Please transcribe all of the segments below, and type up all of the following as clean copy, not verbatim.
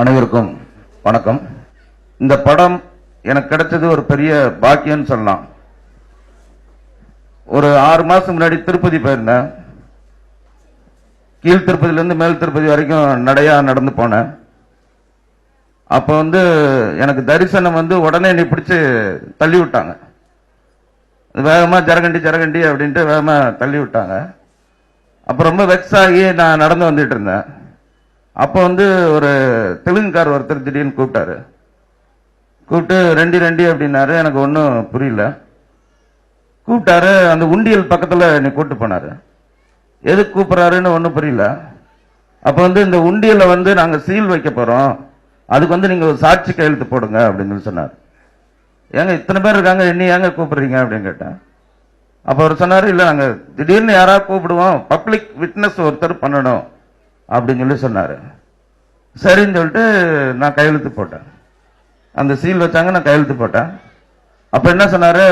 அனைவருக்கும் வணக்கம். இந்த படம் எனக்கு கிடைச்சது ஒரு பெரிய பாக்கியம்னு சொல்லலாம். ஒரு 6 மாசம் முன்னாடி திருப்பதி போயிருந்தேன். கீழ் திருப்பதியிலேருந்து மேல் திருப்பதி வரைக்கும் நடையா நடந்து போனேன். அப்போ எனக்கு தரிசனம் உடனே நீ பிடிச்சி தள்ளி விட்டாங்க. வேகமாக ஜரகண்டி அப்படின்ட்டு வேகமாக தள்ளி விட்டாங்க. அப்போ ரொம்ப வெக்ஸ் ஆகி நான் நடந்து வந்துட்டு இருந்தேன். அப்போ ஒரு தெலுங்குக்கார் ஒருத்தர் திடீர்னு கூப்பிட்டு ரெண்டி அப்படின்னாரு. எனக்கு ஒன்றும் புரியல. கூப்பிட்டாரு. அந்த உண்டியல் பக்கத்தில் நீ கூப்பிட்டு போனாரு. எதுக்கு கூப்பிட்றாருன்னு ஒன்றும் புரியல. அப்போ இந்த உண்டியலை நாங்கள் சீல் வைக்க போகிறோம், அதுக்கு நீங்கள் ஒரு சாட்சி கையெழுத்து போடுங்க அப்படின்னு சொன்னார். ஏங்க இத்தனை பேர் இருக்காங்க, என்ன ஏங்க கூப்பிடுறீங்க அப்படின்னு கேட்டேன். அப்போ அவர் சொன்னார், இல்லை நாங்கள் திடீர்னு யாராவது கூப்பிடுவோம், பப்ளிக் விட்னஸ் ஒருத்தர் பண்ணணும் அப்படின்னு சொன்னார். சரின்னு சொல்லிட்டு நான் கையெழுத்து போட்டேன். அந்த சீல் வச்சாங்க, நான் கையெழுத்து போட்டேன். அப்போ என்ன சொன்னார்,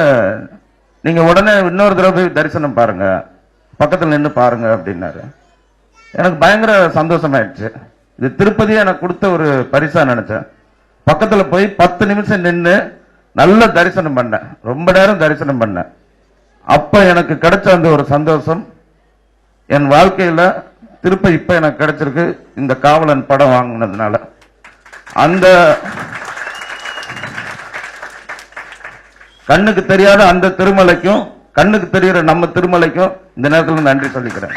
நீங்கள் உடனே இன்னொரு தடவை போய் தரிசனம் பாருங்க, பக்கத்தில் நின்று பாருங்க அப்படின்னாரு. எனக்கு பயங்கர சந்தோஷமாயிடுச்சு. இது திருப்பதியை எனக்கு கொடுத்த ஒரு பரிசா நினைச்சேன். பக்கத்தில் போய் 10 நிமிஷம் நின்று நல்ல தரிசனம் பண்ணேன். ரொம்ப நேரம் தரிசனம் பண்ணேன். அப்ப எனக்கு கிடைச்ச அந்த ஒரு சந்தோஷம் என் வாழ்க்கையில திருப்ப இப்ப எனக்கு கிடைச்சிருக்கு. இந்த காவலன் படம் வாங்கினதுனால அந்த கண்ணுக்கு தெரியாத அந்த திருமலைக்கும் கண்ணுக்கு தெரிகிற நம்ம திருமலைக்கும் இந்த நேரத்தில் நன்றி சொல்லிக்கிறேன்.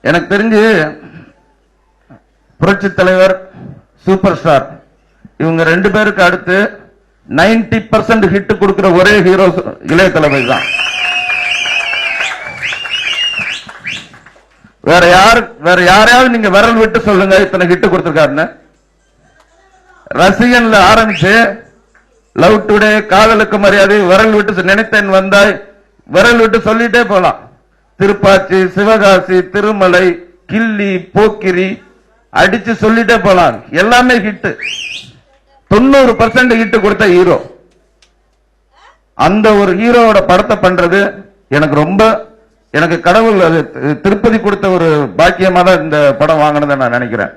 எனக்கு தெரிஞ்சு புரட்சி தலைவர், சூப்பர் ஸ்டார் இவங்க 2 பேருக்கு அடுத்து 90% ஹிட் கொடுக்கிற ஒரே ஹீரோ இளைய தளபதி தான். வேற யாரையாவது நீங்க விரல் விட்டு சொல்லுங்க இத்தனை ஹிட் கொடுத்திருக்காருன்னு. ரசிகன்ல ஆரம்பிச்சு லவ் டுடே, காதலுக்கு மரியாதை, விரல் விட்டு நினைத்தேன் வந்தாய், விரல் விட்டு சொல்லிட்டே போலாம். திருப்பாச்சி, சிவகாசி, திருமலை, கில்லி, போக்கிரி அடிச்சு சொல்லிட்டே போலாம். எல்லாமே ஹிட். 90% ஹிட் கொடுத்த ஹீரோ. அந்த ஒரு ஹீரோவோட படத்தை பண்றது எனக்கு கடவுள் அது திருப்பதி கொடுத்த ஒரு பாக்கியமா தான் இந்த படம் வாங்கினதை நான் நினைக்கிறேன்.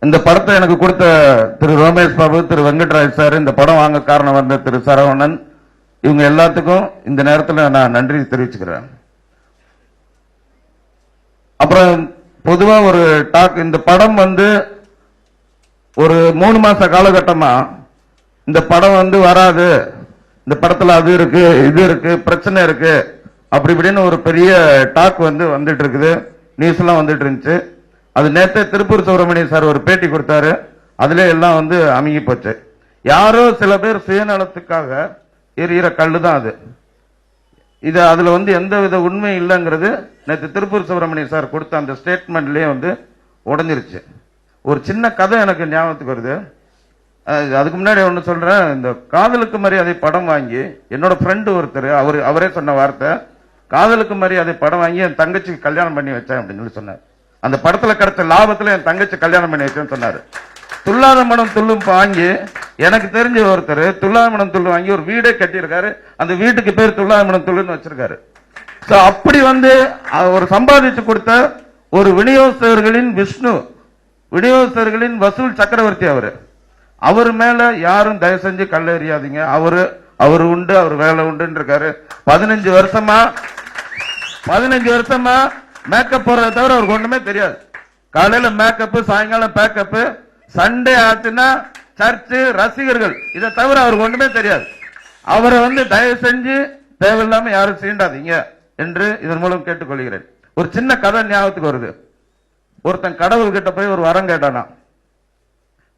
இந்த படத்தை எனக்கு கொடுத்த திரு ரோமேஷ் பாபு, திரு வெங்கட்ராஜ் சார், இந்த படம் வாங்க காரணம் வந்த திரு சரவணன், இவங்க எல்லாத்துக்கும் இந்த நேரத்தில் நான் நன்றி தெரிவிச்சுக்கிறேன். அப்புறம் பொதுவா ஒரு டாக், இந்த படம் ஒரு 3 மாச காலகட்டமா இந்த படம் வராது, இந்த படத்துல அது இருக்கு, இது இருக்கு, பிரச்சனை இருக்கு, அப்படி இப்படின்னு ஒரு பெரிய டாக் வந்துட்டு இருக்குது. நியூஸ் எல்லாம் வந்துட்டு இருந்துச்சு. அது நேற்று திருப்பூர் சுப்பிரமணியம் சார் ஒரு பேட்டி கொடுத்தாரு. அதுல எல்லாம் அமுங்கி போச்சு. யாரோ சில பேர் சுயநலத்துக்காக எரியிற கல்லு தான் அது. இது அதுல எந்த வித உண்மை இல்லைங்கிறது நேற்று திருப்பூர் சுப்பிரமணியம் சார் கொடுத்த அந்த ஸ்டேட்மெண்ட்லயே உடஞ்சிருச்சு. ஒரு சின்ன கதை எனக்கு ஞாபகத்துக்கு வருது. அதுக்கு முன்னாடி ஒன்று சொல்றேன். இந்த காதலுக்கு மரியாதை படம் வாங்கி என்னோட ஃப்ரெண்டு ஒருத்தர், அவரே சொன்ன வார்த்தை, காதலுக்கு மரியாதை படம் வாங்கி என் தங்கச்சிக்கு கல்யாணம் பண்ணி வச்சேன் அப்படின்னு சொன்னார். அந்த படத்துல கிடைச்ச லாபத்துல என் தங்கச்சி கல்யாணம் பண்ணி வச்சேன்னு சொன்னாரு. துல்லாத மனம் துள்ளும் வாங்கி, எனக்கு தெரிஞ்ச ஒருத்தர் துல்லாத மனம் துள்ளு வாங்கி ஒரு வீடே கட்டியிருக்காரு. அந்த வீட்டுக்கு பேர் துல்லாத மனம் துள்ளுன்னு வச்சிருக்காரு. அப்படி ஒரு சம்பாதிச்சு கொடுத்த ஒரு விநியோகஸ்தர்களின் விஷ்ணு, விநியோகஸ்தர்களின் வசூல் சக்கரவர்த்தி அவர் மேல யாரும் தயவு செஞ்சு கல்ல எறியாதீங்க. அவரு உண்டு, அவர் வேலை உண்டுன்னு இருக்காரு. 15 வருஷமா மேக்கப் போறத தவிர அவருக்கு ஒண்ணுமே தெரியாது. காலையில மேக்கப், சாயங்காலம் பேக்கப், சண்டே ஆச்சுன்னா சர்ச்சு, ரசிகர்கள், இதை தவிர அவருக்கு ஒண்ணுமே தெரியாது. அவரை தயவு செஞ்சு தேவையில்லாம யாரும் சீண்டாதீங்க என்று இதன் மூலம் கேட்டுக்கொள்கிறேன். ஒரு சின்ன கதை ஞாபகத்துக்கு வருது. ஒருத்தன் கடவுள் கிட்ட போய் ஒரு வரம் கேட்டானா.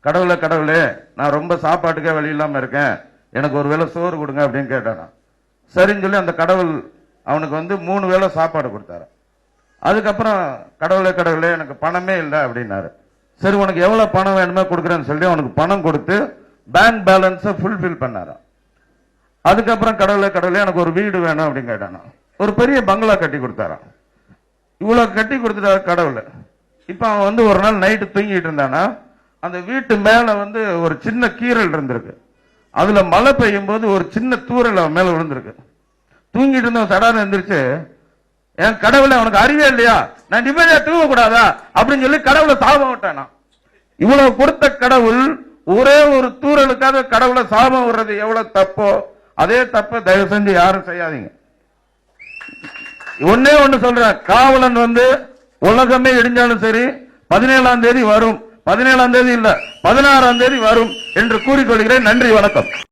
கடவுளே நான் ரொம்ப சாப்பாட்டுக்கே வழி இல்லாம இருக்கேன், எனக்கு ஒரு வேளை சோறு கொடுங்க அப்படின்னு கேட்டானா. சரின்னு சொல்லி அந்த கடவுள் அவனுக்கு 3 வேளை சாப்பாடு கொடுத்தாரு. அதுக்கப்புறம் கடவுளே எனக்கு பணமே இல்லை அப்படின்னாரு. சரி உனக்கு எவ்வளவு பணம் வேணுமே கொடுக்குறேன்னு சொல்லி அவனுக்கு பணம் கொடுத்து பேங்க் பேலன்ஸை ஃபுல்ஃபில் பண்ணாரா. அதுக்கப்புறம் கடவுளே எனக்கு ஒரு வீடு வேணும் அப்படின்னு கேட்டானா. ஒரு பெரிய பங்களா கட்டி கொடுத்தாராம். இவ்வளவு கட்டி கொடுத்துட்டாரு கடவுள். இப்ப அவன் ஒரு நாள் நைட்டு தூங்கிட்டு இருந்தானா, அந்த வீட்டு மேல ஒரு சின்ன கீரல் இருந்திருக்கு. அதுல மழை பெய்யும் போது ஒரு சின்ன தூரல் அவன் மேல விழுந்திருக்கு. தூங்கிட்டு இருந்தவன் சடான எந்திரிச்சு, என் கடவுளை உனக்கு அறிவே இல்லையா, நான் நிம்மதியா தூங்க கூடாதா அப்படின்னு சொல்லி கடவுளை சாபம் விட்டேன். இவ்வளவு கொடுத்த கடவுள் ஒரே ஒரு தூரலுக்காக கடவுளை சாபம் விடுறது எவ்வளவு தப்போ அதே தப்ப தயவு செஞ்சு யாரும் செய்யாதீங்க. ஒன்னே ஒண்ணு சொல்றேன், காவலன் உலகமே இடிஞ்சாலும் சரி 17ஆம் தேதி வரும், 17ஆம் தேதி இல்ல 16ஆம் தேதி வரும் என்று கூறிக்கொள்கிறேன். நன்றி, வணக்கம்.